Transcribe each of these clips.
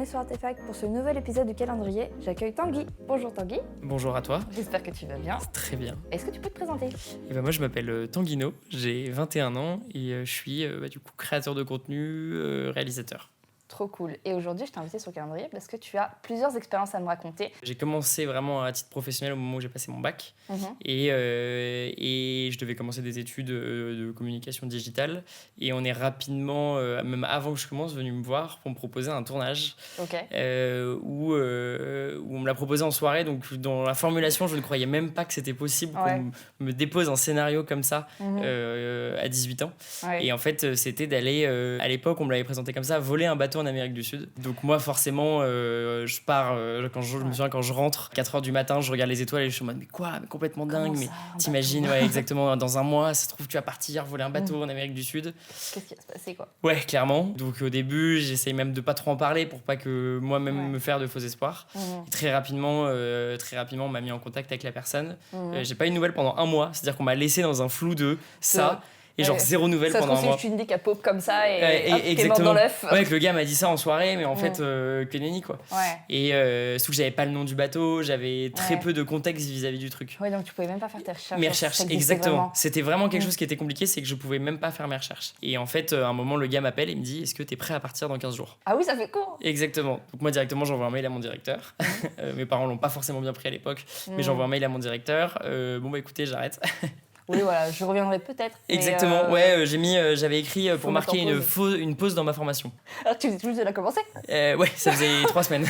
sur Artefact pour ce nouvel épisode du calendrier. J'accueille Tanguy. Bonjour Tanguy. Bonjour à toi. J'espère que tu vas bien. Très bien. Est-ce que tu peux te présenter ? Moi je m'appelle Tanguino, j'ai 21 ans et je suis du coup créateur de contenu, réalisateur. Trop cool. Et aujourd'hui, je t'ai invité sur le calendrier parce que tu as plusieurs expériences à me raconter. J'ai commencé vraiment à titre professionnel au moment où j'ai passé mon bac et je devais commencer des études de communication digitale et on est rapidement, même avant que je commence, venu me voir pour me proposer un tournage où on me l'a proposé en soirée. Donc dans la formulation, je ne croyais même pas que c'était possible qu'on me dépose un scénario comme ça à 18 ans. Ouais. Et en fait, c'était d'aller, à l'époque, on me l'avait présenté comme ça, voler un bateau en Amérique du Sud. Donc moi forcément je pars je me souviens quand je rentre 4h du matin, je regarde les étoiles et je suis en mode mais quoi, mais complètement dingue. Mais t'imagines exactement dans un mois ça se trouve tu vas partir voler un bateau en Amérique du Sud. Qu'est-ce qui va se passer quoi? Ouais, clairement. Donc au début j'essaye même de pas trop en parler pour pas que moi-même me faire de faux espoirs. Et très rapidement on m'a mis en contact avec la personne. J'ai pas eu de nouvelles pendant un mois, c'est-à-dire qu'on m'a laissé dans un flou de ça. Et genre zéro nouvelle pendant un mois. Ça se trouve, c'est une idée qui pop comme ça et qui est morte dans l'œuf. Ouais, que le gars m'a dit ça en soirée, mais en fait, que nenni, quoi. Ouais. Et surtout que j'avais pas le nom du bateau, j'avais très peu de contexte vis-à-vis du truc. Ouais, donc tu pouvais même pas faire tes recherches. Mes recherches, exactement. Vraiment. C'était vraiment quelque chose qui était compliqué, c'est que je pouvais même pas faire mes recherches. Et en fait, à un moment, le gars m'appelle et me dit, est-ce que t'es prêt à partir dans 15 jours? Ah oui, ça fait court. Exactement. Donc moi, directement, j'envoie un mail à mon directeur. Mes parents l'ont pas forcément bien pris à l'époque, mais j'envoie un mail à mon directeur. Écoutez, j'arrête. Oui, voilà, je reviendrai peut-être. Exactement, j'avais écrit pour marquer une pause dans ma formation. Alors tu viens de commencer? Ouais, ça faisait 3 semaines.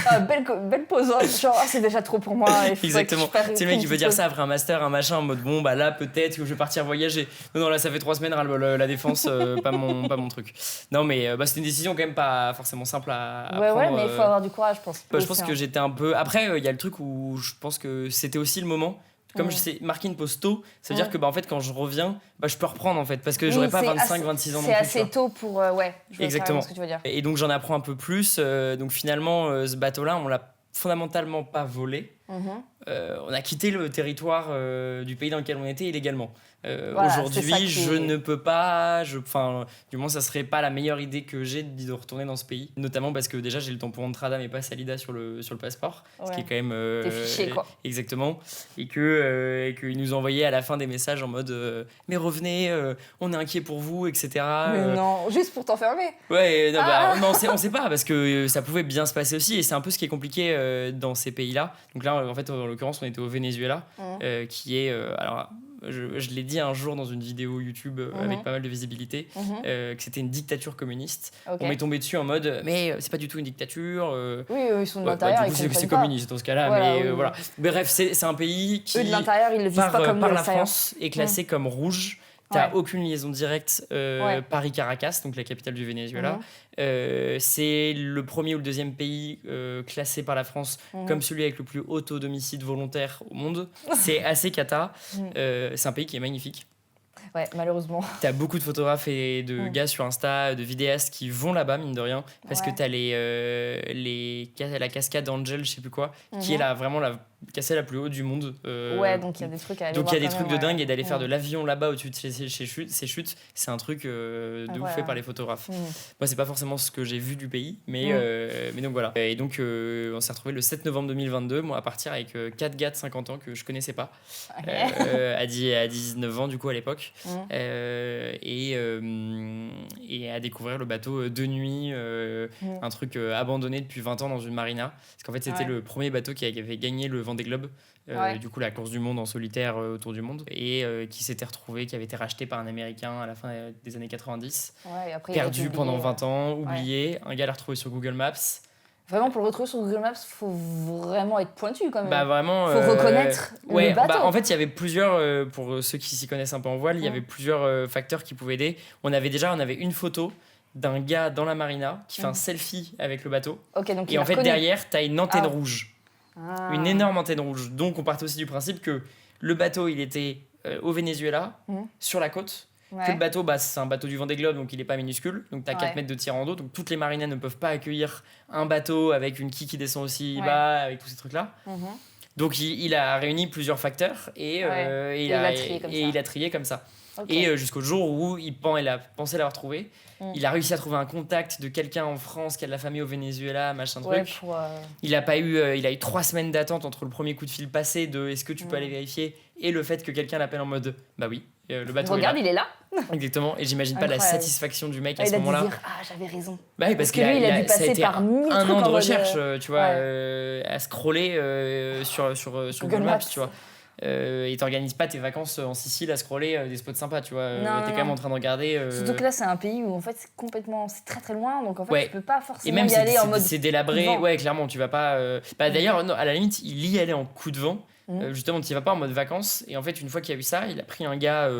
Belle pause, genre c'est déjà trop pour moi. Exactement, c'est le mec qui veut dire ça après un master, un machin, en mode là peut-être que je vais partir voyager. Non, là ça fait 3 semaines, la défense, pas mon truc. Non mais c'était une décision quand même pas forcément simple à prendre. Ouais, mais il faut avoir du courage, je pense. Je pense que j'étais un peu... Après, il y a le truc où je pense que c'était aussi le moment. Comme je sais marquer une pause tôt, ça veut dire que en fait quand je reviens, je peux reprendre en fait parce que j'aurais pas 25 26 ans non plus. C'est assez tôt pour je exactement ce que tu veux dire. Et donc j'en apprends un peu plus donc finalement ce bateau là, on l'a fondamentalement pas volé. On a quitté le territoire du pays dans lequel on était illégalement. Aujourd'hui, je ne peux pas. Du moins, ça serait pas la meilleure idée que j'ai de retourner dans ce pays. Notamment parce que déjà, j'ai le tampon de Trada mais pas Salida sur le passeport. Ce qui est quand même. T'es fiché, quoi. Exactement. Et qu'ils nous envoyaient à la fin des messages en mode mais revenez, on est inquiet pour vous, etc. Mais non, juste pour t'enfermer. Ouais, non, on sait pas parce que ça pouvait bien se passer aussi. Et c'est un peu ce qui est compliqué dans ces pays-là. Donc là, en fait, en l'occurrence, on était au Venezuela, qui est. Je l'ai dit un jour dans une vidéo YouTube avec pas mal de visibilité, que c'était une dictature communiste. On m'est tombé dessus en mode mais c'est pas du tout une dictature. Oui, ils sont de l'intérieur. Du coup, c'est communiste dans ce cas-là. Voilà, voilà. Bref, c'est un pays qui, eux de l'intérieur, ils le visent pas comme par la France, est classé comme rouge. T'as aucune liaison directe Paris-Caracas, donc la capitale du Venezuela. C'est le premier ou le deuxième pays classé par la France comme celui avec le plus haut taux d'homicide volontaire au monde. C'est assez cata. C'est un pays qui est magnifique. Ouais, malheureusement. T'as beaucoup de photographes et de gars sur Insta, de vidéastes qui vont là-bas, mine de rien, parce que t'as la cascade Angel, je sais plus quoi, qui est vraiment la cascade la plus haute du monde. Donc il y a des trucs à aller voir. Donc il y a des trucs de dingue et d'aller faire de l'avion là-bas au-dessus de ces chutes, c'est un truc de ouf fait par les photographes. Moi, c'est pas forcément ce que j'ai vu du pays, mais donc voilà. Et donc on s'est retrouvés le 7 novembre 2022, moi à partir avec 4 gars de 50 ans que je connaissais pas, à 19 ans du coup à l'époque. Et à découvrir le bateau de nuit, un truc abandonné depuis 20 ans dans une marina, parce qu'en fait c'était le premier bateau qui avait gagné le Vendée Globe, du coup la course du monde en solitaire autour du monde, et qui s'était retrouvé, qui avait été racheté par un Américain à la fin des années 90, après, perdu pendant 20 ans, oublié. Un gars l'a retrouvé sur Google Maps. Vraiment, pour le retrouver sur Google Maps, faut vraiment être pointu quand même. Vraiment. Faut reconnaître le bateau. En fait, il y avait plusieurs, pour ceux qui s'y connaissent un peu en voile, il y avait plusieurs facteurs qui pouvaient aider. On avait une photo d'un gars dans la marina qui fait un selfie avec le bateau. Donc et en fait, derrière, t'as une antenne rouge. Une énorme antenne rouge. Donc, on partait aussi du principe que le bateau, il était au Venezuela, sur la côte. Que le bateau, c'est un bateau du Vendée Globe, donc il est pas minuscule, donc t'as 4 mètres de tirant d'eau, donc toutes les marinas ne peuvent pas accueillir un bateau avec une quille qui descend aussi bas, avec tous ces trucs là. Donc il a réuni plusieurs facteurs et il a trié comme ça. Okay. Et jusqu'au jour où il a pensé l'avoir trouvé. Il a réussi à trouver un contact de quelqu'un en France qui a de la famille au Venezuela, machin truc. Il a eu 3 semaines d'attente entre le premier coup de fil passé de est-ce que tu peux aller vérifier et le fait que quelqu'un l'appelle en mode bah oui, le bateau regarde, est là. Il est là. Exactement, et j'imagine pas la satisfaction du mec à ce moment-là. Il a dû dire j'avais raison. Bah oui, parce que lui il a dû passer par 1000 un an de recherche, tu vois, à scroller sur Google Maps, tu vois. Et t'organises pas tes vacances en Sicile à scroller des spots sympas, tu vois. T'es quand même en train de regarder. Surtout que là, c'est un pays où en fait c'est très très loin, donc en fait tu peux pas forcément y aller en mode. C'est délabré, clairement, tu vas pas. D'ailleurs, non, à la limite, il y allait en coup de vent. Justement, tu y vas pas en mode vacances. Et en fait, une fois qu'il y a eu ça, il a pris un gars.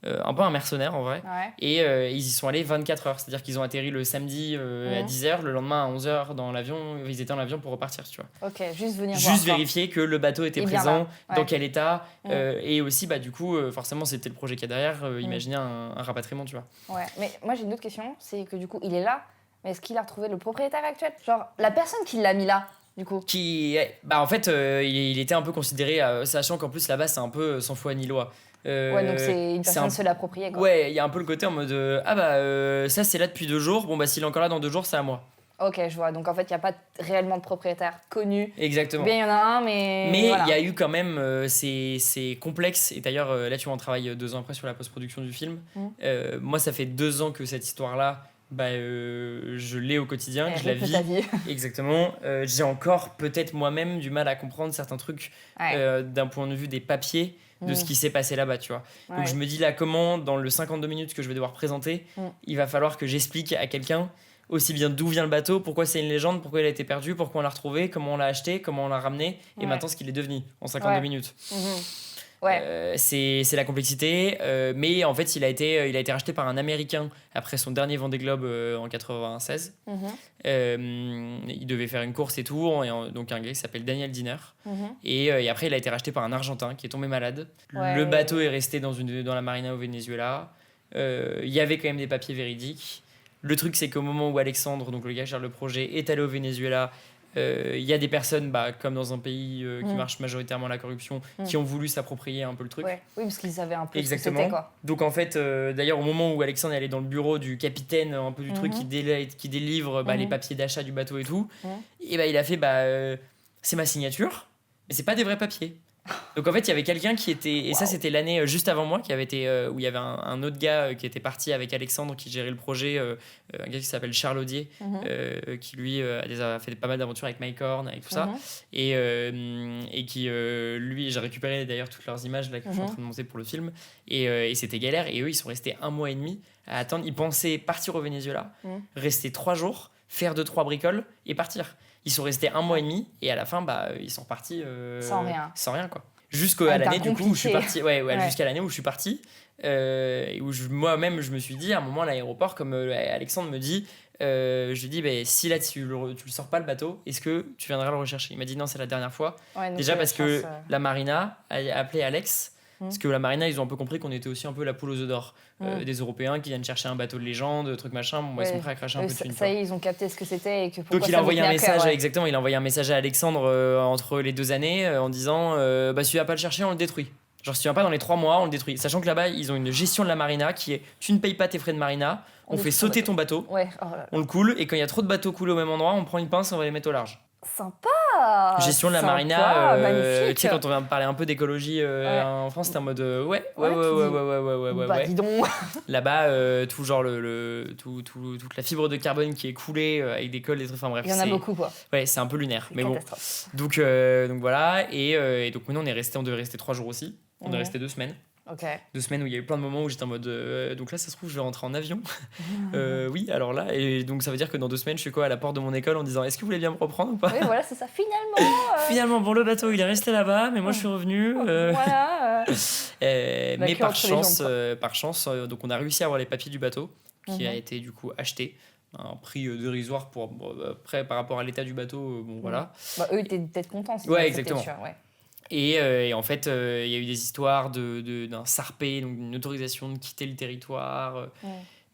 Un peu un mercenaire en vrai, et ils y sont allés 24 heures, c'est-à-dire qu'ils ont atterri le samedi à 10h, le lendemain à 11h dans l'avion, ils étaient dans l'avion pour repartir, tu vois. Ok, juste venir juste vérifier que le bateau était présent, dans quel état, et aussi du coup forcément c'était le projet qu'il y a derrière, imaginer un rapatriement, tu vois. Ouais, mais moi j'ai une autre question, c'est que du coup il est là, mais est-ce qu'il a retrouvé le propriétaire actuel, genre la personne qui l'a mis là du coup en fait il était un peu considéré, sachant qu'en plus là-bas c'est un peu sans foi ni loi. Donc c'est une personne se l'approprier, quoi. Ouais, il y a un peu le côté en mode ça c'est là depuis 2 jours, bon s'il est encore là dans 2 jours c'est à moi. Ok, je vois, donc en fait il n'y a pas réellement de propriétaire connu. Exactement. Bien il y en a un, mais il y a eu quand même c'est complexe, et d'ailleurs là tu vois on travaille 2 ans après sur la post-production du film. Moi ça fait 2 ans que cette histoire là je l'ai au quotidien, que je la vis. Exactement. J'ai encore peut-être moi-même du mal à comprendre certains trucs d'un point de vue des papiers de ce qui s'est passé là-bas, tu vois. Donc je me dis là comment dans le 52 minutes que je vais devoir présenter, il va falloir que j'explique à quelqu'un aussi bien d'où vient le bateau, pourquoi c'est une légende, pourquoi il a été perdu, pourquoi on l'a retrouvé, comment on l'a acheté, comment on l'a ramené, et maintenant ce qu'il est devenu en 52 minutes. C'est la complexité, mais en fait il a été racheté par un Américain après son dernier Vendée Globe en 96. Il devait faire une course et tout, donc un gars qui s'appelle Daniel Diner, et après il a été racheté par un Argentin qui est tombé malade. Le bateau est resté dans la marina au Venezuela. Il y avait quand même des papiers véridiques. Le truc c'est qu'au moment où Alexandre, donc le gars qui gère le projet, est allé au Venezuela, il y a des personnes, comme dans un pays qui marche majoritairement la corruption, qui ont voulu s'approprier un peu le truc. Oui, parce qu'ils savaient un peu ce que c'était, quoi. Donc en fait, d'ailleurs au moment où Alexandre est allé dans le bureau du capitaine un peu du truc qui délivre les papiers d'achat du bateau et tout, et il a fait c'est ma signature, mais c'est pas des vrais papiers. Donc en fait il y avait quelqu'un qui était, et ça c'était l'année juste avant moi, qui avait été où il y avait un autre gars qui était parti avec Alexandre, qui gérait le projet, un gars qui s'appelle Charles Audier, qui lui a fait pas mal d'aventures avec Mike Horn et tout ça, et qui lui, j'ai récupéré d'ailleurs toutes leurs images là que je suis en train de monter pour le film, et c'était galère, et eux ils sont restés 1 mois et demi à attendre. Ils pensaient partir au Venezuela, rester 3 jours, faire 2-3 bricoles et partir. Ils sont restés 1 mois et demi, et à la fin ils sont partis sans rien quoi. Jusqu'à l'année du coup où je suis parti, jusqu'à l'année où je suis parti, et où moi-même je me suis dit à un moment à l'aéroport, comme Alexandre me dit, je lui dis si là tu le sors pas le bateau, est-ce que tu viendras le rechercher? Il m'a dit non, c'est la dernière fois. Déjà parce que la marina a appelé Alex. Parce que la marina, ils ont un peu compris qu'on était aussi un peu la poule aux œufs d'or des Européens qui viennent chercher un bateau de légende, truc machin. Ils sont prêts à cracher un peu de thunes. Ça y est, ils ont capté ce que c'était et que pourquoi. Donc il a envoyé un message, exactement. Il a envoyé un message à Alexandre entre les 2 années en disant si tu vas pas le chercher, on le détruit. Genre si tu viens pas dans les 3 mois, on le détruit. Sachant que là-bas, ils ont une gestion de la marina qui est tu ne payes pas tes frais de marina, on fait sauter ton bateau, on le coule, et quand il y a trop de bateaux coulés au même endroit, on prend une pince et on va les mettre au large. Sympa. Gestion de la marina, tu sais, quand on vient de parler un peu d'écologie en France, c'était en mode ouais. Dis donc. Là-bas, tout genre toute la fibre de carbone qui est coulée avec des cols, des trucs, enfin bref. Il y en a beaucoup, quoi. Ouais, c'est un peu lunaire, mais bon. Donc voilà, et donc maintenant on devait rester 3 jours aussi. On est resté 2 semaines. 2 semaines où il y a eu plein de moments où j'étais en mode donc là ça se trouve je vais rentrer en avion. Oui, alors là, et donc ça veut dire que dans 2 semaines je suis à la porte de mon école en disant est-ce que vous voulez bien me reprendre ou pas? Oui, voilà, c'est ça. Finalement bon, le bateau il est resté là-bas, mais moi je suis revenu. Mais par chance donc on a réussi à avoir les papiers du bateau qui a été du coup acheté à un prix dérisoire après par rapport à l'état du bateau, voilà. Eux étaient peut-être contents. Exactement. Et en fait, il y a eu des histoires d'un SARPé, donc une autorisation de quitter le territoire.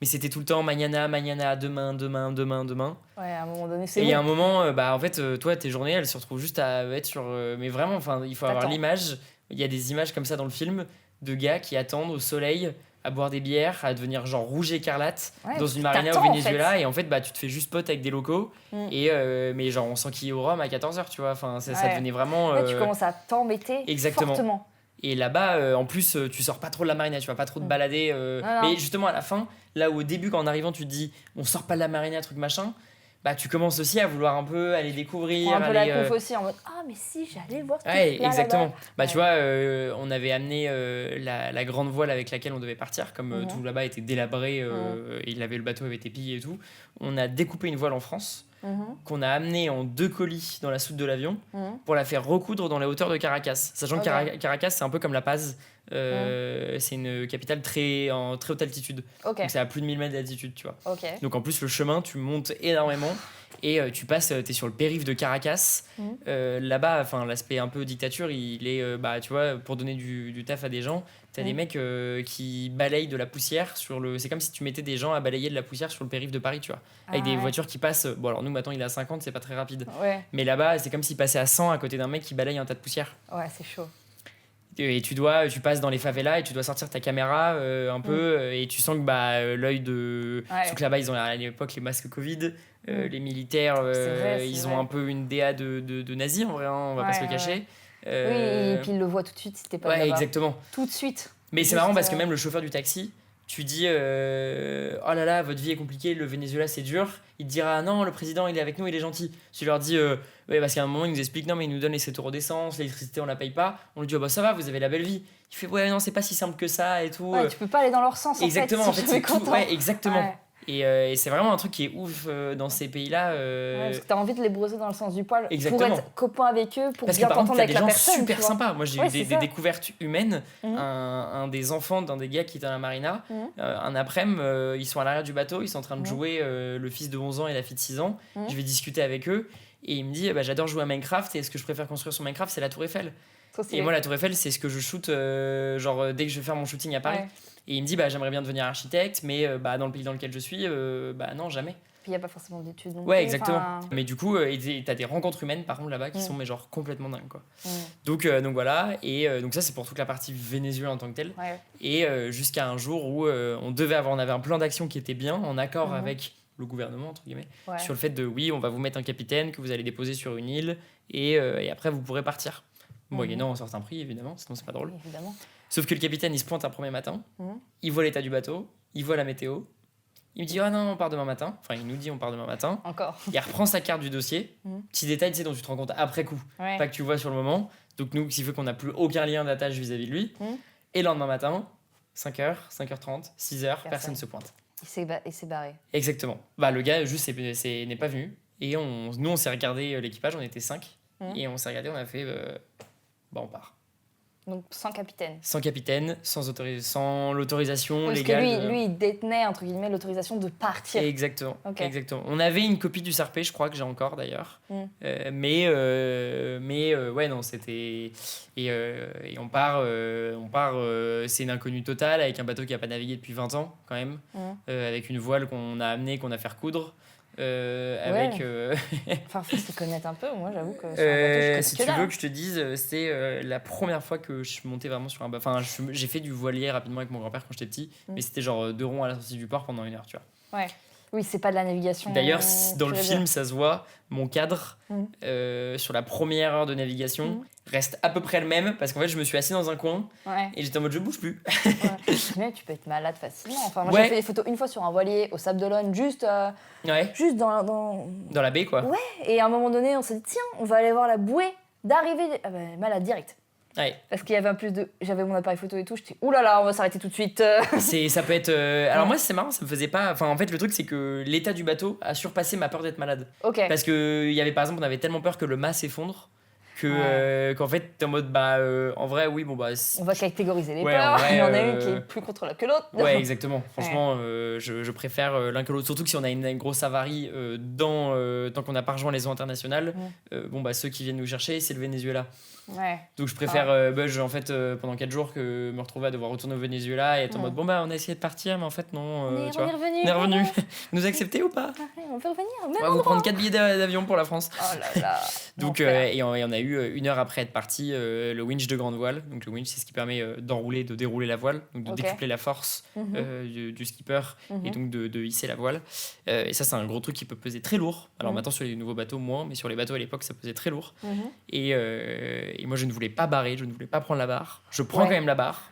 Mais mais c'était tout le temps mañana, mañana, demain. Ouais, à un moment donné, c'est Et il y a bon. un moment, en fait, toi, tes journées, elles se retrouvent juste à être sur. Mais vraiment, enfin, il faut avoir T'attends. l'image. Il y a des images comme ça dans le film de gars qui attendent au soleil à boire des bières, à devenir genre rouge écarlate Ouais, dans une marina au t'attends, en Venezuela. fait. Et en fait, tu te fais juste pote avec des locaux. Et, mais genre, on s'enquille au rhum à 14h, tu vois. Enfin, ça devenait vraiment. Ouais, tu commences à t'embêter exactement. fortement. Et là-bas, en plus, tu sors pas trop de la marina, tu vas pas trop te balader. Non. Mais justement, à la fin, là où au début, quand en arrivant, tu te dis, on sort pas de la marina, truc machin, tu commences aussi à vouloir un peu aller découvrir. Prends un peu aller, la conf aussi en mode ah, mais si, j'allais voir ce Ouais, truc-là, exactement. là-bas. Tu vois, on avait amené la grande voile avec laquelle on devait partir, comme tout là-bas était délabré, et le bateau avait été pillé et tout. On a découpé une voile en France, qu'on a amenée en 2 colis dans la soute de l'avion, pour la faire recoudre dans les hauteurs de Caracas. Sachant que Caracas, c'est un peu comme La Paz. C'est une capitale en très haute altitude. Donc c'est à plus de 1000 mètres d'altitude, tu vois. Donc en plus, le chemin, tu montes énormément. Et tu t'es sur le périph' de Caracas. Là-bas, enfin, l'aspect un peu dictature, il est, tu vois, pour donner du taf à des gens, t'as des mecs qui balayent de la poussière c'est comme si tu mettais des gens à balayer de la poussière sur le périph' de Paris, tu vois. Avec des voitures qui passent. Bon, alors nous, maintenant, il est à 50, c'est pas très rapide. Ouais. Mais là-bas, c'est comme s'il passait à 100 à côté d'un mec qui balaye un tas de poussière. Ouais, c'est chaud. Et tu passes dans les favelas et tu dois sortir ta caméra un peu et tu sens que l'œil de... Surtout que là-bas, ils ont à l'époque les masques Covid, les militaires, ils ont un peu une DA de nazis en vrai, hein, on va pas se le cacher. Oui, et puis il le voit tout de suite si t'es pas là-bas. Exactement. Tout de suite. Mais c'est marrant parce que même le chauffeur du taxi, tu dis oh là là, votre vie est compliquée, le Venezuela c'est dur. Il te dira non, le président il est avec nous, il est gentil. Tu leur dis ouais, parce qu'à un moment il nous explique non, mais il nous donne les 7 € d'essence, l'électricité on la paye pas. On lui dit ça va, vous avez la belle vie. Il fait ouais, non, c'est pas si simple que ça et tout. Ouais, tu peux pas aller dans leur sens exactement, en fait. c'est tout. Ouais, exactement. Ouais. Et c'est vraiment un truc qui est ouf dans ces pays-là. Parce que t'as envie de les brosser dans le sens du poil. Exactement. Pour être copain avec eux, pour parce bien que, par contre, t'entendre avec des la gens personne. super sympas. Moi, j'ai eu des découvertes humaines. Un des enfants d'un des gars qui était dans la marina, un après-midi, ils sont à l'arrière du bateau, ils sont en train de jouer le fils de 11 ans et la fille de 6 ans. Je vais discuter avec eux et il me dit j'adore jouer à Minecraft et ce que je préfère construire sur Minecraft, c'est la Tour Eiffel. Et moi, la Tour Eiffel, c'est ce que je shoot dès que je vais faire mon shooting à Paris. Ouais. Et il me dit j'aimerais bien devenir architecte, mais dans le pays dans lequel je suis, non, jamais. Puis il n'y a pas forcément d'études non plus. Ouais, exactement. Mais du coup, t'as des rencontres humaines par contre là-bas qui sont mais genre complètement dingues, quoi. Donc voilà, et donc ça c'est pour toute la partie Venezuela en tant que telle. Ouais. Et jusqu'à un jour où on avait un plan d'action qui était bien, en accord avec le gouvernement, entre guillemets, sur le fait de oui, on va vous mettre un capitaine que vous allez déposer sur une île et après vous pourrez partir. Moyennant un certain prix, évidemment, sinon c'est pas drôle. Évidemment. Sauf que le capitaine, il se pointe un premier matin, il voit l'état du bateau, il voit la météo, il me dit « Ah non, on part demain matin ». Enfin, il nous dit « On part demain matin ». Encore. Il reprend sa carte du dossier, petit détail, tu sais, dont tu te rends compte après coup, pas que tu vois sur le moment. Donc nous, ce qui fait qu'on n'a plus aucun lien d'attache vis-à-vis de lui. Et le lendemain matin, 5h, 5h30, 6h, personne se pointe. Il s'est barré. Exactement. Le gars, juste, n'est pas venu. Et nous, on s'est regardé l'équipage, on était 5. Et on s'est regardé, on a fait... on part. Donc sans capitaine. Sans capitaine, sans l'autorisation parce légale. Parce que lui, il détenait, entre guillemets, l'autorisation de partir. Exactement. Exactement. On avait une copie du SARP, je crois que j'ai encore d'ailleurs. Mais ouais, non, c'était... Et on part c'est une inconnue totale, avec un bateau qui n'a pas navigué depuis 20 ans, quand même. Avec une voile qu'on a amenée, qu'on a fait recoudre. Avec enfin, faut se connaître un peu. Moi, j'avoue que sur un bateau, si tu veux que je te dise, c'est la première fois que je montais vraiment sur un bateau. Enfin, j'ai fait du voilier rapidement avec mon grand-père quand j'étais petit, mais c'était genre 2 ronds à la sortie du port pendant 1 heure, tu vois. Ouais. Oui, c'est pas de la navigation. D'ailleurs, dans le film, ça se voit, mon cadre sur la première heure de navigation reste à peu près le même, parce qu'en fait, je me suis assis dans un coin et j'étais en mode je bouge plus. Mais tu peux être malade facilement. Enfin, moi, j'ai fait des photos une fois sur un voilier au Sable d'Olonne, juste dans la baie, quoi. Ouais, et à un moment donné, on s'est dit tiens, on va aller voir la bouée d'arrivée. Malade direct. Ouais. Parce qu'il y avait j'avais mon appareil photo et tout, j'étais oulala, on va s'arrêter tout de suite. Ça peut être alors moi c'est marrant, ça me faisait pas, enfin en fait le truc c'est que l'état du bateau a surpassé ma peur d'être malade. OK. Parce que il y avait par exemple, on avait tellement peur que le mât s'effondre qu'en fait t'es en mode en vrai oui bon on va catégoriser les ouais, peurs, vrai, il y en a une qui est plus contrôlable que l'autre. Ouais exactement, franchement je préfère l'un que l'autre, surtout que si on a une grosse avarie tant qu'on n'a pas rejoint les eaux internationales, ceux qui viennent nous chercher c'est le Venezuela. Ouais. Donc je préfère budge en fait pendant 4 jours que me retrouver à devoir retourner au Venezuela et être en mode on a essayé de partir mais en fait non, on est on est revenu. Nous accepter ou pas? On peut revenir au même on va vous prendre 4 billets d'avion pour la France. Oh là là. Donc et on a eu 1 heure après être parti le winch de grande voile. Donc le winch c'est ce qui permet d'enrouler, de dérouler la voile, donc de décupler la force du skipper et donc de hisser la voile. Et ça c'est un gros truc qui peut peser très lourd. Alors maintenant sur les nouveaux bateaux moins, mais sur les bateaux à l'époque ça pesait très lourd. Et moi je ne voulais pas barrer, je ne voulais pas prendre la barre. Je prends quand même la barre.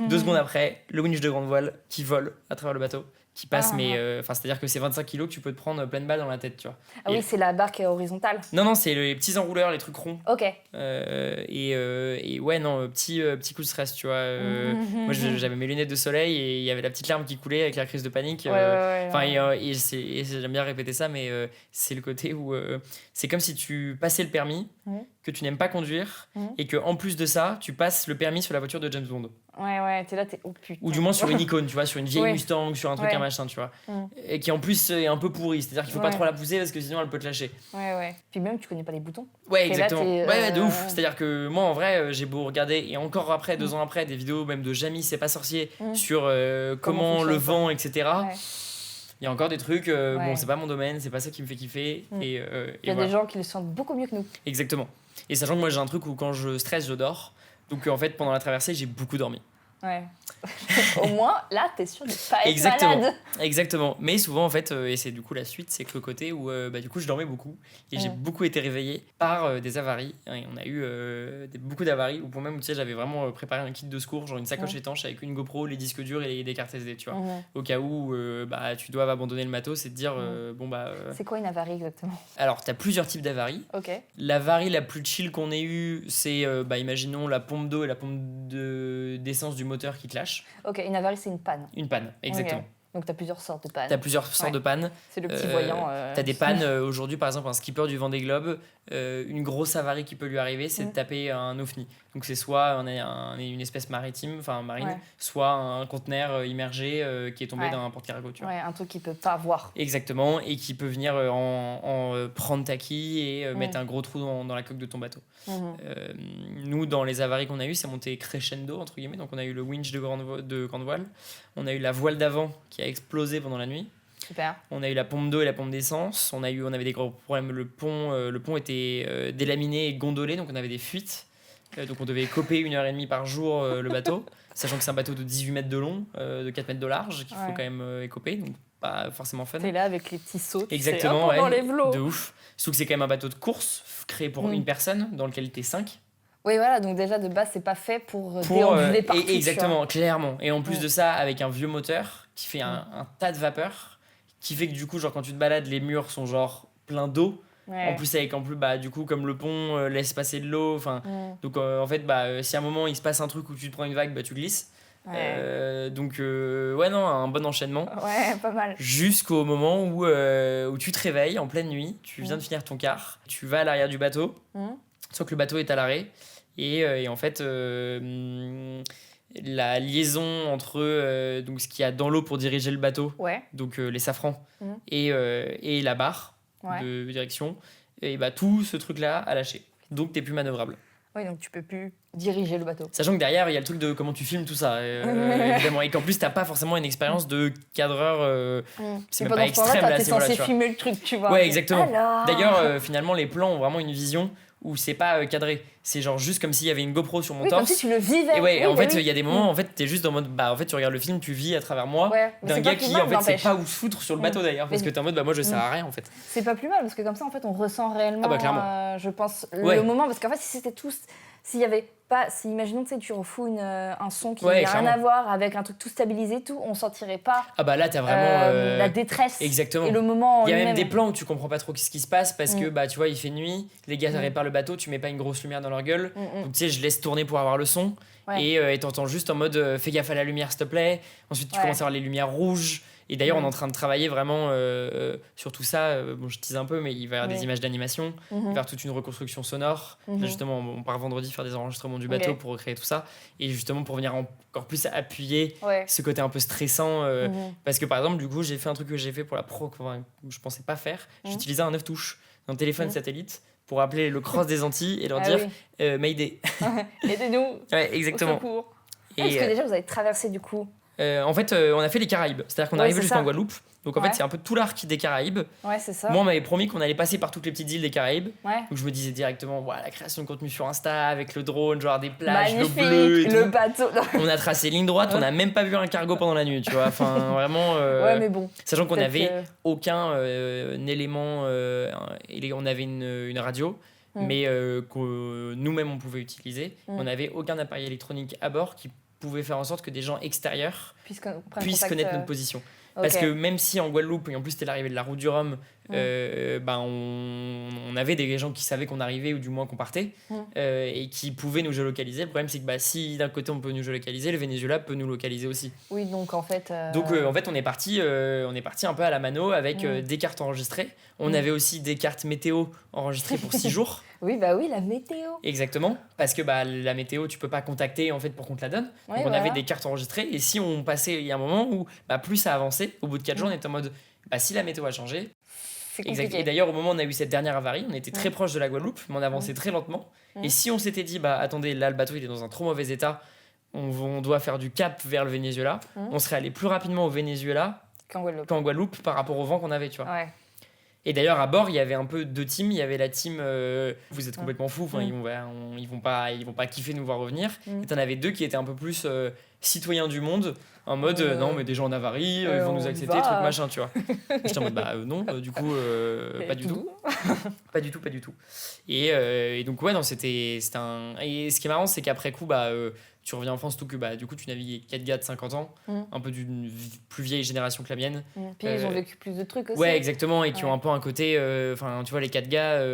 2 secondes après, le winch de grande voile qui vole à travers le bateau, qui passe, c'est-à-dire que c'est 25 kilos que tu peux te prendre pleine balle dans la tête, tu vois. Oui, c'est la barre qui est horizontale. Non, c'est les petits enrouleurs, les trucs ronds. Ok. Et ouais, non, petit coup de stress, tu vois. Moi, j'avais mes lunettes de soleil et il y avait la petite larme qui coulait avec la crise de panique. Et j'aime bien répéter ça, mais c'est le côté où c'est comme si tu passais le permis, que tu n'aimes pas conduire, et que en plus de ça, tu passes le permis sur la voiture de James Bond. Ouais, t'es là, t'es oh putain. Ou du moins sur une icône, tu vois, sur une vieille Mustang, sur un truc, un machin, tu vois. Et qui en plus est un peu pourri, c'est-à-dire qu'il faut pas trop la pousser parce que sinon elle peut te lâcher. Ouais. Puis même, tu connais pas les boutons. Ouais, exactement. Là, de ouf. C'est-à-dire que moi, en vrai, j'ai beau regarder, et encore après, 2 ans après, des vidéos même de Jamie, c'est pas sorcier, sur comment le vent, etc. Il y a encore des trucs, bon, c'est pas mon domaine, c'est pas ça qui me fait kiffer. Il y a des gens qui le sentent beaucoup mieux que nous. Exactement. Et sachant que moi, j'ai un truc où quand je stresse, je dors. Donc en fait, pendant la traversée, j'ai beaucoup dormi. Ouais. Au moins, là, t'es sûr de pas être malade. Exactement. Mais souvent, en fait, et c'est du coup la suite, c'est que le côté où du coup, je dormais beaucoup et j'ai beaucoup été réveillé par des avaries. Et on a eu beaucoup d'avaries où pour même, tu sais, j'avais vraiment préparé un kit de secours, genre une sacoche étanche avec une GoPro, les disques durs et des cartes SD, tu vois. Au cas où tu dois abandonner le matos et te dire C'est quoi une avarie exactement? Alors, t'as plusieurs types d'avaries. Ok. L'avarie la plus chill qu'on ait eue, c'est imaginons la pompe d'eau et la pompe d'essence du moteur qui te lâche. Ok, une avarie c'est une panne. Une panne, exactement. Okay. Donc t'as plusieurs sortes de pannes. T'as plusieurs sortes de pannes. C'est le petit voyant. T'as des pannes, aujourd'hui par exemple un skipper du Vendée Globe, une grosse avarie qui peut lui arriver, c'est de taper un OVNI. Donc c'est soit une espèce maritime, enfin marine, soit un conteneur immergé qui est tombé d'un porte-cargo. Tu vois. Ouais, un truc qu'il peut pas voir. Exactement, et qui peut venir prendre ta quille et mettre un gros trou dans la coque de ton bateau. Nous, dans les avaries qu'on a eues, c'est monté crescendo, entre guillemets. Donc on a eu le winch de grande voile, on a eu la voile d'avant qui a explosé pendant la nuit. Super. On a eu la pompe d'eau et la pompe d'essence. On avait des gros problèmes. Le pont était délaminé et gondolé, donc on avait des fuites. Donc on devait coper 1h30 par jour le bateau, sachant que c'est un bateau de 18 mètres de long, de 4 mètres de large, qu'il faut quand même écoper, donc pas forcément fun. T'es là avec les petits sauts. Exactement, de ouf. Surtout que c'est quand même un bateau de course créé pour une personne, dans lequel t'es 5. Oui, voilà, donc déjà de base, c'est pas fait pour déambuler partout. Exactement, clairement. Et en plus de ça, avec un vieux moteur qui fait un tas de vapeur, qui fait que du coup, genre quand tu te balades, les murs sont genre pleins d'eau. En plus du coup comme le pont laisse passer de l'eau, donc en fait si à un moment il se passe un truc où tu te prends une vague, tu glisses. Donc un bon enchaînement. Ouais, pas mal. Jusqu'au moment où tu te réveilles en pleine nuit, tu viens de finir ton quart, tu vas à l'arrière du bateau, sauf que le bateau est à l'arrêt et en fait la liaison entre donc ce qu'il y a dans l'eau pour diriger le bateau, donc les safrans et la barre de direction, et tout ce truc là a lâché, donc t'es plus manœuvrable. Oui, donc tu peux plus diriger le bateau. Sachant que derrière il y a le truc de comment tu filmes tout ça, évidemment, et qu'en plus t'as pas forcément une expérience de cadreur, c'est même pas extrême là, t'es censé filmer le truc, tu vois. Ouais, exactement. D'ailleurs finalement les plans ont vraiment une vision où c'est pas cadré, c'est genre juste comme s'il y avait une GoPro sur mon torse. Comme si tu le vivais. Et en fait, il y a des moments, en fait, t'es juste en mode, en fait, tu regardes le film, tu vis à travers moi, d'un gars qui, en fait, sait pas où se foutre sur le bateau d'ailleurs, parce que t'es en mode, moi, je sers à rien, en fait. C'est pas plus mal, parce que comme ça, en fait, on ressent réellement, clairement. je pense, le moment, parce qu'en fait, si c'était tous, s'il y avait pas, si imaginons que tu refous un son qui n'a Ouais, rien à voir avec un truc tout stabilisé, tout, on sentirait pas Ah bah là, t'as vraiment... la détresse Exactement. et le moment en Il y a même lui-même. des plans où tu comprends pas trop ce qui se passe parce que bah tu vois il fait nuit, les gars réparent le bateau, tu mets pas une grosse lumière dans leur gueule, donc tu sais je laisse tourner pour avoir le son et t'entends juste en mode fais gaffe à la lumière s'il te plaît. Ensuite tu commences à voir les lumières rouges et d'ailleurs on est en train de travailler vraiment sur tout ça. Bon je tease un peu mais il va y avoir des images d'animation, il va y avoir toute une reconstruction sonore. Là, justement on part vendredi faire des enregistrements du bateau pour recréer tout ça et justement pour venir encore plus appuyer ce côté un peu stressant parce que par exemple du coup j'ai fait un truc que j'ai fait pour la pro que je pensais pas faire. J'utilisais un 9 touches d'un téléphone satellite pour appeler le cross des Antilles et leur dire Mayday. Aidez-nous. Ouais, exactement. Au secours. Parce que déjà vous avez traversé du coup. En fait, on a fait les Caraïbes. C'est-à-dire qu'on arrivait jusqu'en Guadeloupe. Donc en fait, c'est un peu tout l'arc des Caraïbes. Ouais, c'est ça. Moi, on m'avait promis qu'on allait passer par toutes les petites îles des Caraïbes. Ouais. Donc je me disais directement, la création de contenu sur Insta avec le drone, genre des plages, l'eau magnifique, bleue et le tout. bateau. On a tracé ligne droite, on n'a même pas vu un cargo pendant la nuit, tu vois. Enfin, vraiment. Ouais, mais bon. Sachant qu'on n'avait aucun élément. On avait une radio. Mais que nous-mêmes on pouvait utiliser. On n'avait aucun appareil électronique à bord qui pouvait faire en sorte que des gens extérieurs puissent connaître notre position. Parce que même si en Guadeloupe, et en plus c'était l'arrivée de la route du Rhum, on avait des gens qui savaient qu'on arrivait ou du moins qu'on partait et qui pouvaient nous géolocaliser. Le problème c'est que si d'un côté on peut nous géolocaliser, le Venezuela peut nous localiser aussi. Oui, donc en fait... Donc en fait on est parti un peu à la mano avec des cartes enregistrées. On avait aussi des cartes météo enregistrées pour 6 jours. Oui, bah oui, la météo. Exactement, parce que la météo, tu peux pas contacter en fait pour qu'on te la donne. Ouais, donc on avait des cartes enregistrées et si on passait, il y a un moment où plus ça avançait, au bout de 4 jours, on était en mode si la météo a changé. C'est compliqué. Et d'ailleurs, au moment où on a eu cette dernière avarie, on était très proche de la Guadeloupe, mais on avançait très lentement. Et si on s'était dit, attendez, là le bateau il est dans un trop mauvais état, on doit faire du cap vers le Venezuela, on serait allé plus rapidement au Venezuela qu'en Guadeloupe par rapport au vent qu'on avait, tu vois. Ouais. Et d'ailleurs, à bord, il y avait un peu deux teams. Il y avait la team vous êtes complètement fous, ils vont pas kiffer nous voir revenir. Et t'en avais deux qui étaient un peu plus citoyens du monde, en mode non, mais des gens en avarie, ils vont nous accepter, truc machin, tu vois. J'étais en mode non, du coup, pas du tout. Pas du tout. Et donc, ouais, non, c'était un. Et ce qui est marrant, c'est qu'après coup, tu reviens en France, tout que du coup, tu navigues 4 gars de 50 ans, un peu d'une plus vieille génération que la mienne. Puis ils ont vécu plus de trucs aussi. Ouais, exactement, et qui ont un peu un côté. Tu vois, les 4 gars,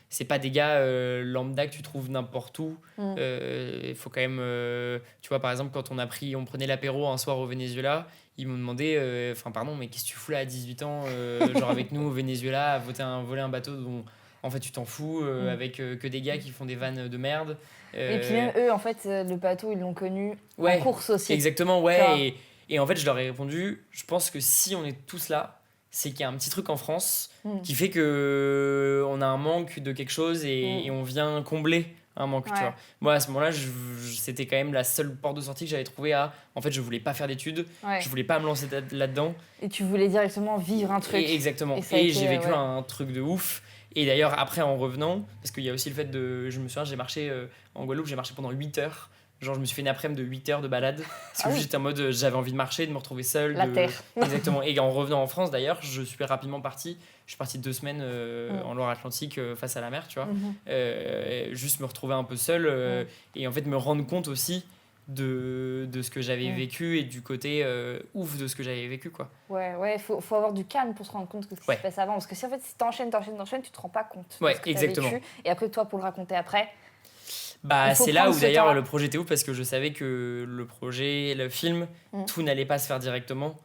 c'est pas des gars lambda que tu trouves n'importe où. Il faut quand même. Tu vois, par exemple, quand on prenait l'apéro un soir au Venezuela, ils m'ont demandé pardon, mais qu'est-ce que tu fous là à 18 ans, genre avec nous au Venezuela, à voler un bateau dont en fait tu t'en fous, avec que des gars qui font des vannes de merde. Et puis même eux, en fait, le bateau, ils l'ont connu en course aussi. Exactement, ouais. Et en fait, je leur ai répondu, je pense que si on est tous là, c'est qu'il y a un petit truc en France qui fait que on a un manque de quelque chose et on vient combler un manque, tu vois. Moi, à ce moment-là, c'était quand même la seule porte de sortie que j'avais trouvée en fait, je voulais pas faire d'études, je voulais pas me lancer là-dedans. Et tu voulais directement vivre un truc. Exactement. Et j'ai vécu un truc de ouf. Et d'ailleurs, après, en revenant, parce qu'il y a aussi le fait je me souviens, j'ai marché en Guadeloupe, j'ai marché pendant 8 heures. Genre, je me suis fait une après-midi de 8 heures de balade. Parce que j'étais en mode, j'avais envie de marcher, de me retrouver seul. La terre. Exactement. Et en revenant en France, d'ailleurs, je suis rapidement parti. Je suis parti 2 semaines en Loire-Atlantique face à la mer, tu vois. Juste me retrouver un peu seul et en fait me rendre compte aussi de ce que j'avais vécu et du côté ouf de ce que j'avais vécu, quoi. Ouais, faut avoir du calme pour se rendre compte de ce qui se passe avant. Parce que si en fait, si t'enchaînes, tu te rends pas compte de ce que exactement. t'as vécu. Et après, toi, pour le raconter après... c'est là où d'ailleurs le projet était ouf parce que je savais que le projet, le film, tout n'allait pas se faire directement.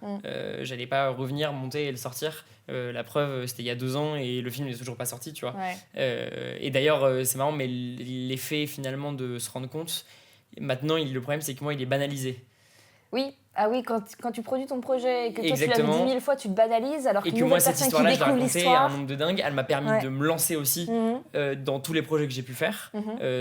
J'allais pas revenir, monter et le sortir. La preuve, c'était il y a 2 ans et le film n'est toujours pas sorti, tu vois. Et d'ailleurs, c'est marrant, mais l'effet finalement de se rendre compte, maintenant, le problème, c'est que moi, il est banalisé. Oui. Ah oui, quand tu produis ton projet et que toi, Exactement. tu l'as vu 10 000 fois, tu te banalises. Alors et que moi, cette histoire-là, je l'ai racontée à un nombre de dingue. Elle m'a permis de me lancer aussi dans tous les projets que j'ai pu faire,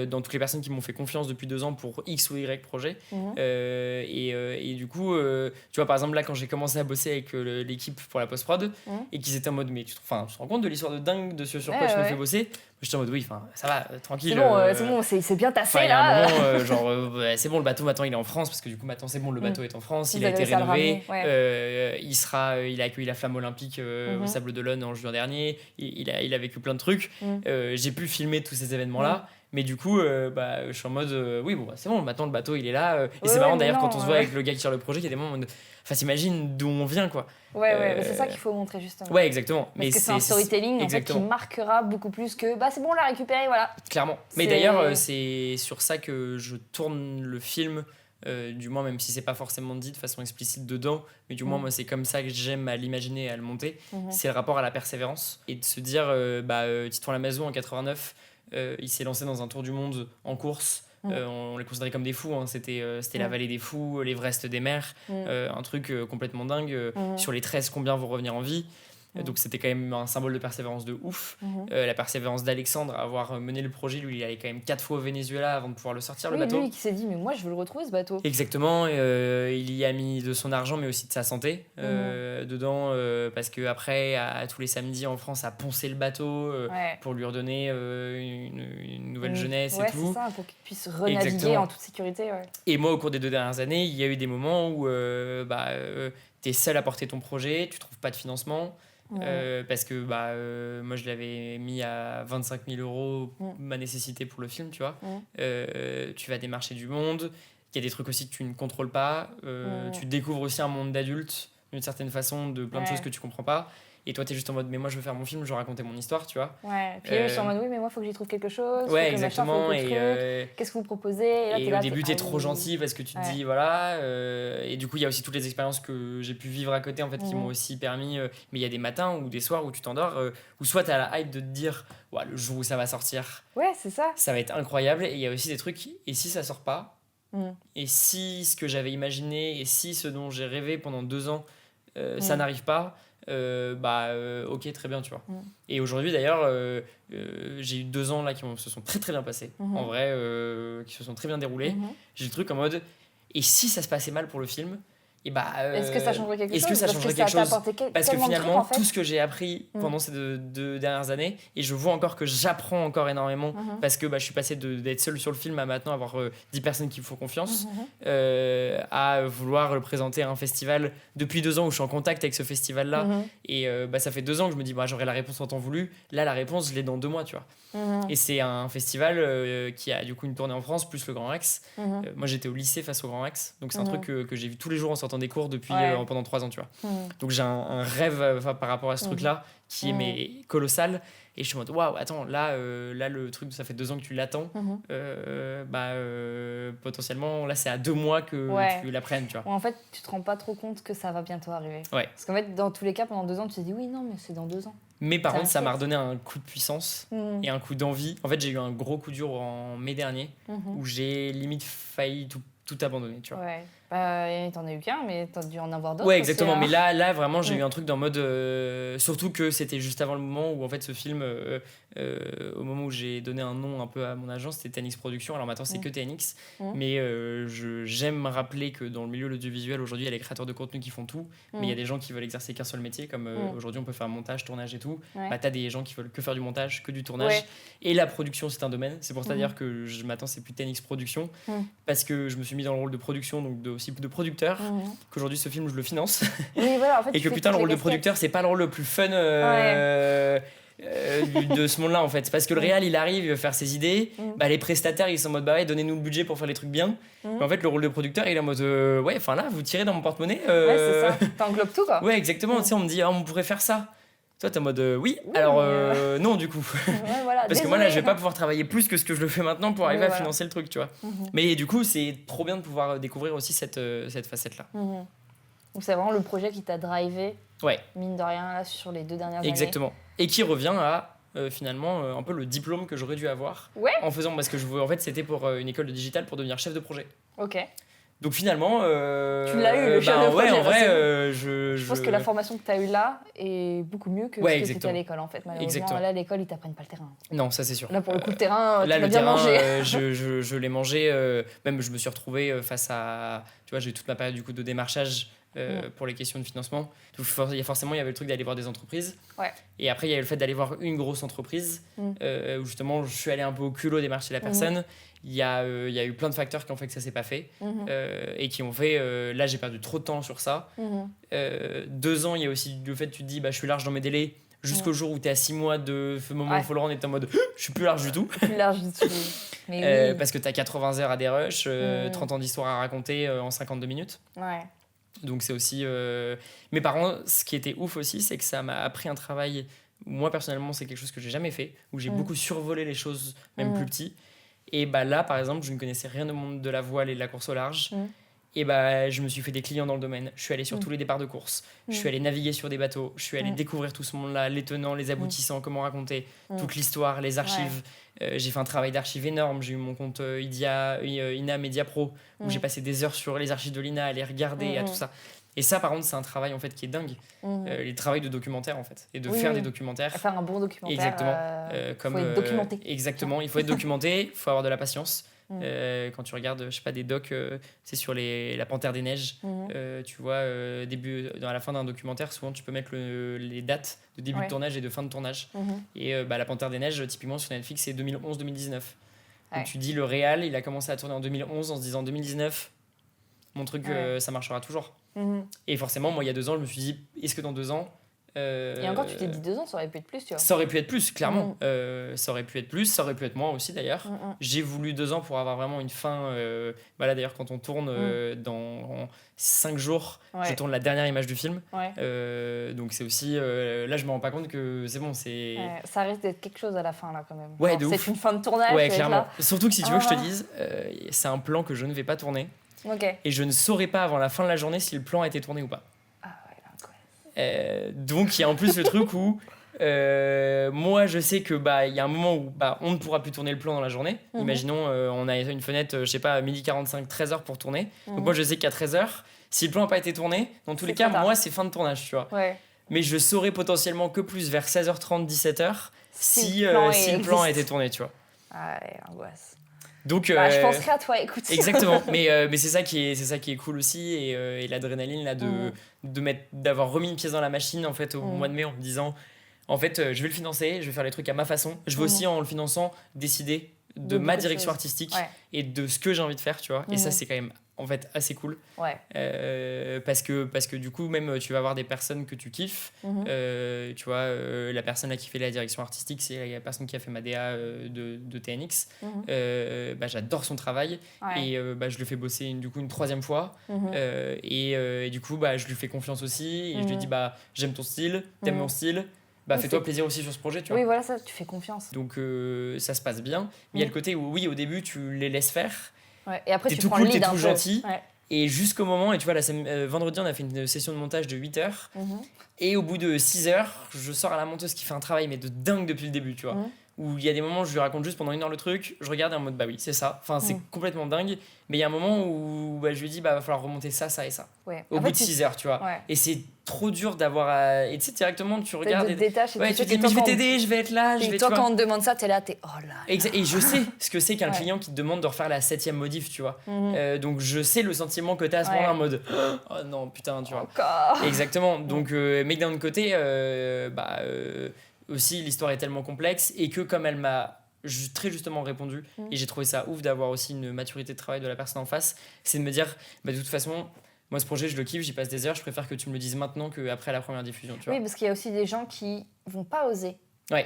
dans toutes les personnes qui m'ont fait confiance depuis 2 ans pour X ou Y projet. Et du coup, tu vois, par exemple, là, quand j'ai commencé à bosser avec l'équipe pour la post-prod et qu'ils étaient en mode, mais tu te rends compte de l'histoire de dingue de ce sur quoi tu me fais bosser? J'étais en mode, oui, ça va, tranquille. C'est bon, c'est bien tassé, là. Il y a un moment, c'est bon, le bateau, maintenant, il est en France, parce que du coup, maintenant, c'est bon, le bateau est en France, il a été rénové, il a accueilli la flamme olympique au Sable d'Olonne en juin dernier, il a vécu plein de trucs. J'ai pu filmer tous ces événements-là, Mais du coup, je suis en mode, oui, bon, c'est bon, maintenant le bateau il est là. Et c'est marrant d'ailleurs quand on se voit avec le gars qui tire le projet, il y a des moments où enfin, t'imagines d'où on vient, quoi. Mais c'est ça qu'il faut montrer, justement. Ouais, exactement. Parce que c'est un storytelling en fait, qui marquera beaucoup plus que c'est bon, on l'a récupéré, voilà. Clairement. Mais d'ailleurs, c'est sur ça que je tourne le film. Du moins, même si c'est pas forcément dit de façon explicite dedans, mais du moins moi c'est comme ça que j'aime à l'imaginer et à le monter. C'est le rapport à la persévérance et de se dire Titouan Lamazou en 89 il s'est lancé dans un tour du monde en course. On les considérait comme des fous, hein. C'était la vallée des fous, l'Everest des mers, un truc complètement dingue. Sur les 13, combien vont revenir en vie? Donc c'était quand même un symbole de persévérance de ouf. La persévérance d'Alexandre à avoir mené le projet, lui il allait quand même 4 fois au Venezuela avant de pouvoir le sortir, le bateau. Lui qui s'est dit mais moi je veux le retrouver ce bateau. Exactement, il y a mis de son argent mais aussi de sa santé dedans, parce qu'après à tous les samedis en France à poncer le bateau pour lui redonner une nouvelle jeunesse et tout. C'est ça, pour qu'il puisse renaviguer en toute sécurité. Et moi au cours des 2 dernières années il y a eu des moments où t'es seul à porter ton projet, tu trouves pas de financement. Parce que moi je l'avais mis à 25 000 euros ma nécessité pour le film, tu vois. Tu vas démarcher du monde, il y a des trucs aussi que tu ne contrôles pas, tu découvres aussi un monde d'adultes d'une certaine façon, de plein de choses que tu comprends pas. Et toi, t'es juste en mode, mais moi, je veux faire mon film, je veux raconter mon histoire, tu vois. Puis eux, ils sont en mode, oui, mais moi, il faut que j'y trouve quelque chose. Exactement. Qu'est-ce que vous proposez? Et au début, t'es trop gentil parce que tu te dis, voilà. Et du coup, il y a aussi toutes les expériences que j'ai pu vivre à côté, en fait, qui m'ont aussi permis. Mais il y a des matins ou des soirs où tu t'endors, où soit t'as la hype de te dire, le jour où ça va sortir, c'est ça. Ça va être incroyable. Et il y a aussi des trucs, et si ça sort pas? Et si ce que j'avais imaginé, et si ce dont j'ai rêvé pendant 2 ans, ça n'arrive pas? Ok, très bien, tu vois. Et aujourd'hui d'ailleurs j'ai eu 2 ans là qui se sont très très bien passés, en vrai, qui se sont très bien déroulés. J'ai le truc en mode, et si ça se passait mal pour le film, est-ce que ça changerait quelque chose? Est-ce que ça changerait quelque chose? Parce que finalement, en fait, tout ce que j'ai appris pendant ces 2 dernières années, et je vois encore que j'apprends encore énormément, parce que je suis passé d'être seul sur le film à maintenant avoir 10 personnes qui me font confiance, à vouloir le présenter à un festival depuis 2 ans où je suis en contact avec ce festival-là. Et ça fait 2 ans que je me dis, j'aurai la réponse en temps voulu. Là, la réponse, je l'ai dans 2 mois, tu vois. Et c'est un festival qui a du coup une tournée en France, plus le Grand Rex. Moi, j'étais au lycée face au Grand Rex, donc c'est un truc que j'ai vu tous les jours en sortant des cours depuis pendant 3 ans, tu vois. Donc j'ai un rêve par rapport à ce truc-là qui est colossal. Et je suis en mode, waouh, attends, là, le truc, ça fait 2 ans que tu l'attends. Potentiellement, là, c'est à 2 mois que tu l'apprennes, tu vois. En fait, tu te rends pas trop compte que ça va bientôt arriver. Parce qu'en fait, dans tous les cas, pendant 2 ans, tu te dis, oui, non, mais c'est dans 2 ans. Mais par contre, ça m'a redonné un coup de puissance et un coup d'envie. En fait, j'ai eu un gros coup dur en mai dernier où j'ai limite failli tout abandonner, tu vois. T'en as eu qu'un, mais t'as dû en avoir d'autres. Ouais, exactement. Aussi, hein. Mais là vraiment, j'ai eu un truc dans mode. Surtout que c'était juste avant le moment où, en fait, ce film, au moment où j'ai donné un nom un peu à mon agence, c'était TNX Productions. Alors maintenant, c'est que TNX. Mais j'aime rappeler que dans le milieu de l'audiovisuel, aujourd'hui, il y a les créateurs de contenu qui font tout. Mais il y a des gens qui veulent exercer qu'un seul métier. Comme aujourd'hui, on peut faire montage, tournage et tout. T'as des gens qui veulent que faire du montage, que du tournage. Et la production, c'est un domaine. C'est pour ça dire que maintenant, c'est plus TNX Productions. Parce que je me suis mis dans le rôle de production, donc aussi de producteur, qu'aujourd'hui ce film je le finance. En fait, et que putain le rôle de producteur c'est pas le rôle le plus fun de ce monde là en fait, parce que le réal il arrive, il veut faire ses idées, les prestataires ils sont en mode donnez-nous le budget pour faire les trucs bien. Mais en fait le rôle de producteur il est en mode là vous tirez dans mon porte-monnaie. C'est ça, t'englobes tout quoi. Ouais exactement, tu sais on me dit on pourrait faire ça. Toi, t'es en mode oui, alors non, du coup. Parce que moi, là, je vais pas pouvoir travailler plus que ce que je le fais maintenant pour arriver à financer le truc, tu vois. Mais du coup, c'est trop bien de pouvoir découvrir aussi cette facette-là. Donc, c'est vraiment le projet qui t'a drivé, mine de rien, là, sur les 2 dernières années. Exactement. Et qui revient à, finalement, un peu le diplôme que j'aurais dû avoir. En faisant, parce que en fait, c'était pour une école de digital pour devenir chef de projet. Ok. Donc finalement... tu l'as eu, le chef de projet. En vrai, je pense que la formation que tu as eue là est beaucoup mieux que ce que c'était à l'école, en fait. Malheureusement, là, à l'école, ils t'apprennent pas le terrain. Non, ça c'est sûr. Là, pour le coup, le terrain, là, tu l'as bien mangé. Je l'ai mangé. Même, je me suis retrouvé face à... Tu vois, j'ai eu toute ma période du coup, de démarchage pour les questions de financement. Donc, forcément, il y avait le truc d'aller voir des entreprises. Et après, il y avait le fait d'aller voir une grosse entreprise où justement, je suis allé un peu au culot démarcher la personne. Il y a eu plein de facteurs qui ont fait que ça s'est pas fait et qui ont fait là j'ai perdu trop de temps sur ça. 2 ans, il y a aussi le fait que tu te dis je suis large dans mes délais, jusqu'au jour où t'es à 6 mois de ce moment où il faut le rendre et t'es en mode je suis plus large du tout. Plus large du tout. Mais Parce que t'as 80 heures à des rushs, 30 ans d'histoire à raconter en 52 minutes. Ouais. Donc c'est aussi... Mais par contre, ce qui était ouf aussi, c'est que ça m'a appris un travail... Moi, personnellement, c'est quelque chose que j'ai jamais fait, où j'ai beaucoup survolé les choses, même plus petit. Et bah là, par exemple, je ne connaissais rien au monde de la voile et de la course au large. Et bah, je me suis fait des clients dans le domaine. Je suis allé sur tous les départs de course. Je suis allé naviguer sur des bateaux. Je suis allé découvrir tout ce monde-là, les tenants, les aboutissants, comment raconter toute l'histoire, les archives. J'ai fait un travail d'archives énorme. J'ai eu mon compte INA Media Pro, où j'ai passé des heures sur les archives de l'INA, à les regarder, à tout ça. Et ça, par contre, c'est un travail en fait qui est dingue. Le travail de documentaire, en fait. Et de faire des documentaires. Faire un bon documentaire. Exactement. Comme, faut être documenté. Exactement. Il faut être documenté, il faut avoir de la patience. Quand tu regardes, je sais pas, des docs, c'est sur la Panthère des Neiges. Tu vois, à la fin d'un documentaire, souvent tu peux mettre les dates de début de tournage et de fin de tournage. Et la Panthère des Neiges, typiquement sur Netflix, c'est 2011-2019. Donc tu dis le réal, il a commencé à tourner en 2011 en se disant 2019, mon truc, ça marchera toujours. Et forcément, moi, il y a 2 ans, je me suis dit, est-ce que dans 2 ans... Et encore, tu t'es dit 2 ans, ça aurait pu être plus, tu vois. Ça aurait pu être plus, clairement. Ça aurait pu être plus, ça aurait pu être moins aussi, d'ailleurs. J'ai voulu 2 ans pour avoir vraiment une fin. Là, d'ailleurs, quand on tourne dans 5 jours, je tourne la dernière image du film. Donc, c'est aussi... là, je me rends pas compte que c'est bon, c'est... ça risque d'être quelque chose à la fin, là, quand même. Ouais, c'est une fin de tournage. Ouais, clairement. Surtout que si tu veux que je te dise, c'est un plan que je ne vais pas tourner. Et je ne saurais pas avant la fin de la journée si le plan a été tourné ou pas. Donc il y a en plus le truc où moi je sais que il y a un moment où on ne pourra plus tourner le plan dans la journée. Imaginons on a une fenêtre, je sais pas, 12h45, 13h pour tourner. Donc moi je sais qu'à 13h, si le plan n'a pas été tourné, dans tous les cas, moi c'est fin de tournage, tu vois. Mais je saurais potentiellement que plus vers 16h30, 17h si le plan a été tourné, tu vois. Angoisse. Donc, je penserai à toi, écoute. Exactement, mais c'est ça qui est cool aussi, et l'adrénaline là d'avoir remis une pièce dans la machine en fait au mois de mai en me disant en fait je vais le financer, je vais faire les trucs à ma façon, je vais aussi en le finançant décider de ma direction artistique et de ce que j'ai envie de faire, tu vois. Et ça c'est quand même en fait assez cool parce que du coup même tu vas avoir des personnes que tu kiffes, tu vois, la personne là qui fait la direction artistique, c'est la personne qui a fait ma DA de TNX. J'adore son travail et je le fais bosser du coup une 3e fois et du coup je lui fais confiance aussi et je lui dis j'aime ton style, t'aimes mon style, fais-toi plaisir aussi sur ce projet, tu vois. Oui, voilà, ça, tu fais confiance. Donc ça se passe bien, mais il y a le côté où oui, au début tu les laisses faire. Et après, t'es tu tout prends cool, le lead t'es tout un gentil. peu. Et jusqu'au moment, et tu vois, vendredi, on a fait une session de montage de 8 heures. Et au bout de 6 heures, je sors à la monteuse qui fait un travail, mais de dingue depuis le début, tu vois. Où il y a des moments où je lui raconte juste pendant 1 heure le truc, je regarde et en mode oui, c'est ça. Enfin, c'est complètement dingue. Mais il y a un moment où je lui dis, va falloir remonter ça, ça et ça. Au bout de 6 heures, tu vois. Et c'est trop dur d'avoir. Et tu sais, directement, tu regardes. Tu te détaches et tu te dis, mais je vais t'aider, je vais être là. Et toi, quand on te demande ça, t'es là, t'es oh là. Et je sais ce que c'est qu'un client qui te demande de refaire la 7e modif, tu vois. Donc je sais le sentiment que t'as à ce moment-là en mode oh non, putain, tu vois. Encore. Exactement. Donc, mais d'un autre côté, aussi, l'histoire est tellement complexe et que comme elle m'a très justement répondu et j'ai trouvé ça ouf d'avoir aussi une maturité de travail de la personne en face, c'est de me dire de toute façon moi ce projet je le kiffe, j'y passe des heures, je préfère que tu me le dises maintenant qu'après la première diffusion, tu vois. Oui, parce qu'il y a aussi des gens qui vont pas oser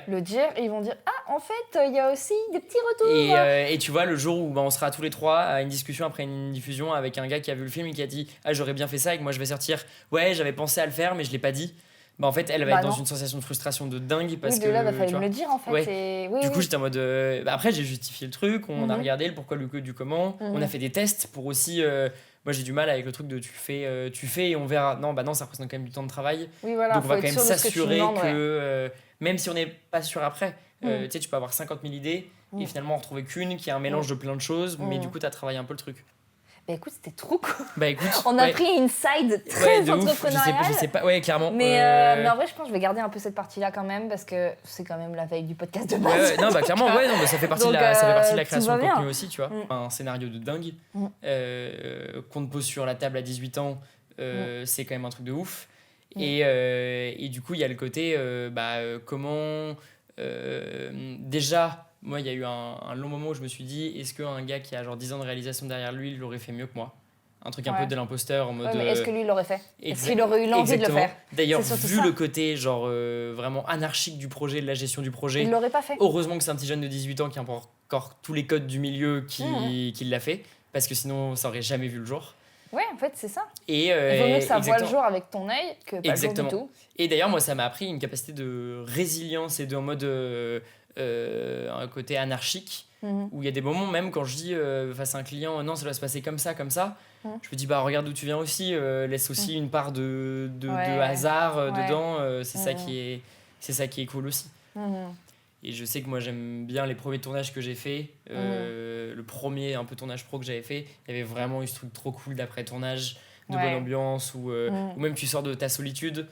le dire et ils vont dire en fait il y a aussi des petits retours et tu vois le jour où on sera tous les trois à une discussion après une diffusion avec un gars qui a vu le film et qui a dit j'aurais bien fait ça et que moi je vais sortir j'avais pensé à le faire mais je l'ai pas dit. En fait, elle va être dans une sensation de frustration de dingue parce que là, fallait me le dire en fait. Du coup, j'étais en mode. Après, j'ai justifié le truc, on a regardé le pourquoi, du comment. On a fait des tests pour aussi. Moi, j'ai du mal avec le truc de tu fais et on verra. Non, ça représente quand même du temps de travail. Oui, voilà, donc, on va quand même s'assurer que même si on n'est pas sûr après, tu sais, tu peux avoir 50 000 idées et finalement en retrouver qu'une qui est un mélange de plein de choses, mais du coup, tu as travaillé un peu le truc. Écoute, c'était trop cool. Écoute, on a pris une side très entrepreneuriale. Je sais pas, clairement. Mais en vrai, je pense que je vais garder un peu cette partie-là quand même parce que c'est quand même la veille du podcast de base. Non, clairement, ça fait partie de la création de contenu aussi, tu vois. Un scénario de dingue qu'on te pose sur la table à 18 ans, c'est quand même un truc de ouf. Et du coup, il y a le côté comment déjà. Moi, il y a eu un long moment où je me suis dit, est-ce qu'un gars qui a genre 10 ans de réalisation derrière lui, il l'aurait fait mieux que moi ? un truc un peu de l'imposteur en mode. Ouais, mais est-ce que lui il l'aurait fait? Est-ce qu'il aurait eu l'envie de le faire? D'ailleurs, vu le côté genre vraiment anarchique du projet, de la gestion du projet, il l'aurait pas fait. Heureusement que c'est un petit jeune de 18 ans qui a encore tous les codes du milieu qui l'a fait, parce que sinon ça aurait jamais vu le jour. Ouais, en fait, c'est ça. Et, il vaut mieux que ça voit le jour avec ton œil que pas le jour du tout. Et d'ailleurs, moi, ça m'a appris une capacité de résilience et en mode un côté anarchique, où il y a des moments, même quand je dis face à un client, non, ça doit se passer comme ça, je me dis, bah regarde d'où tu viens aussi, laisse aussi une part de hasard dedans, c'est ça qui est cool aussi. Et je sais que moi j'aime bien les premiers tournages que j'ai fait. Le premier un peu tournage pro que j'avais fait, il y avait vraiment eu ce truc trop cool d'après-tournage, de bonne ambiance, ou même tu sors de ta solitude.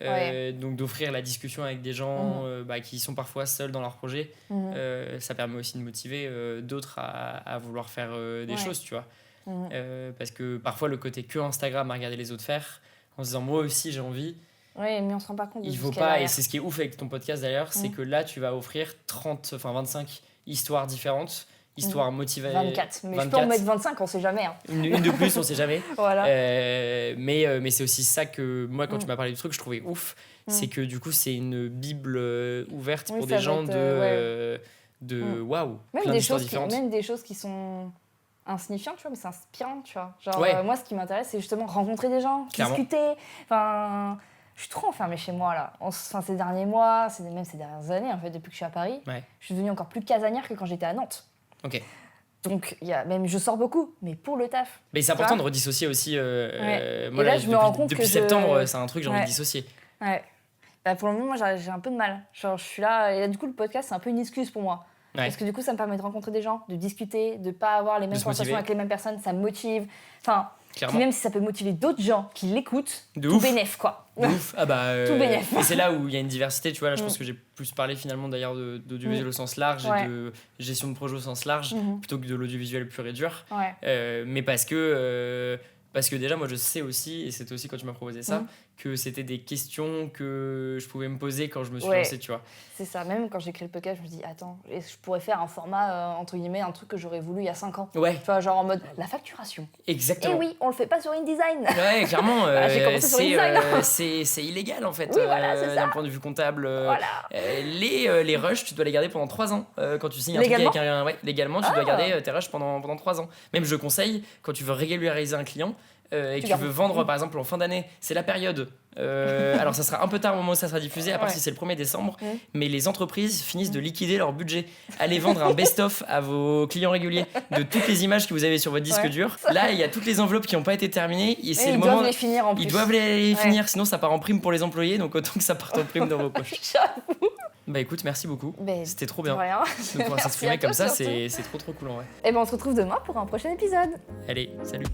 Donc d'offrir la discussion avec des gens qui sont parfois seuls dans leur projet, ça permet aussi de motiver d'autres à vouloir faire des choses, tu vois. Parce que parfois le côté que Instagram à regarder les autres faire, en se disant moi aussi j'ai envie. Oui, mais on se rend pas compte de il vaut pas, et c'est ce qui est ouf avec ton podcast d'ailleurs, c'est que là tu vas offrir 25 histoires différentes, histoires motivées. 24, mais je peux en mettre 25, on sait jamais. Hein. Une de plus, on sait jamais. Voilà. Mais c'est aussi ça que moi, quand tu m'as parlé du truc, je trouvais ouf, c'est que du coup c'est une bible ouverte pour des gens waouh, plein d'histoires différentes. Même des choses qui sont insignifiantes, tu vois, mais c'est inspirant, tu vois. Genre, moi, ce qui m'intéresse, c'est justement rencontrer des gens, discuter. Enfin, je suis trop enfermée chez moi, là. Ces derniers mois, même ces dernières années, en fait, depuis que je suis à Paris, je suis devenue encore plus casanière que quand j'étais à Nantes. Ok. Donc, même je sors beaucoup, mais pour le taf. Mais c'est important de redissocier aussi. Moi, là, je me rends compte depuis que septembre, c'est un truc que j'ai envie de dissocier. Ouais. Bah, pour le moment, moi, j'ai un peu de mal. Genre, je suis là, et là, du coup, le podcast, c'est un peu une excuse pour moi. Parce que du coup, ça me permet de rencontrer des gens, de discuter, de pas avoir les mêmes conversations avec les mêmes personnes, ça me motive. Enfin, même si ça peut motiver d'autres gens qui l'écoutent, tout bénef, quoi. De ouf. Ah bah, tout bénef. Et c'est là où il y a une diversité, tu vois. Là, je pense que j'ai plus parlé finalement d'ailleurs d'audiovisuel au sens large et de gestion de projet au sens large, plutôt que de l'audiovisuel pur et dur. Mais parce que déjà, moi, je sais aussi, et c'était aussi quand tu m'as proposé ça, que c'était des questions que je pouvais me poser quand je me suis lancé, tu vois. C'est ça, même quand j'ai créé le podcast, je me dis, attends, je pourrais faire un format, entre guillemets, un truc que j'aurais voulu il y a 5 ans. Ouais. Tu vois, genre en mode, la facturation. Exactement. Et oui, on le fait pas sur InDesign. Ouais, clairement. J'ai commencé sur InDesign. C'est illégal, en fait, oui, voilà, c'est ça. d'un point de vue comptable. Voilà. Les rushs, tu dois les garder pendant 3 ans. Quand tu signes un truc avec un... Ouais, légalement, tu dois garder tes rushs pendant 3 ans. Même, je conseille, quand tu veux régulariser un client, et que tu veux vendre par exemple en fin d'année, c'est la période. Alors ça sera un peu tard au moment où ça sera diffusé, à part si c'est le 1er décembre, mais les entreprises finissent de liquider leur budget. Allez vendre un best-of à vos clients réguliers de toutes les images que vous avez sur votre disque dur. Là, il y a toutes les enveloppes qui n'ont pas été terminées. Et c'est le moment. Doivent les finir en plus. Ils doivent les finir, sinon ça part en prime pour les employés, donc autant que ça parte en prime dans vos poches. J'avoue. Bah écoute, merci beaucoup. C'était trop bien. De pouvoir s'exprimer comme ça, c'est trop cool en vrai. Et on se retrouve demain pour un prochain épisode. Allez, salut.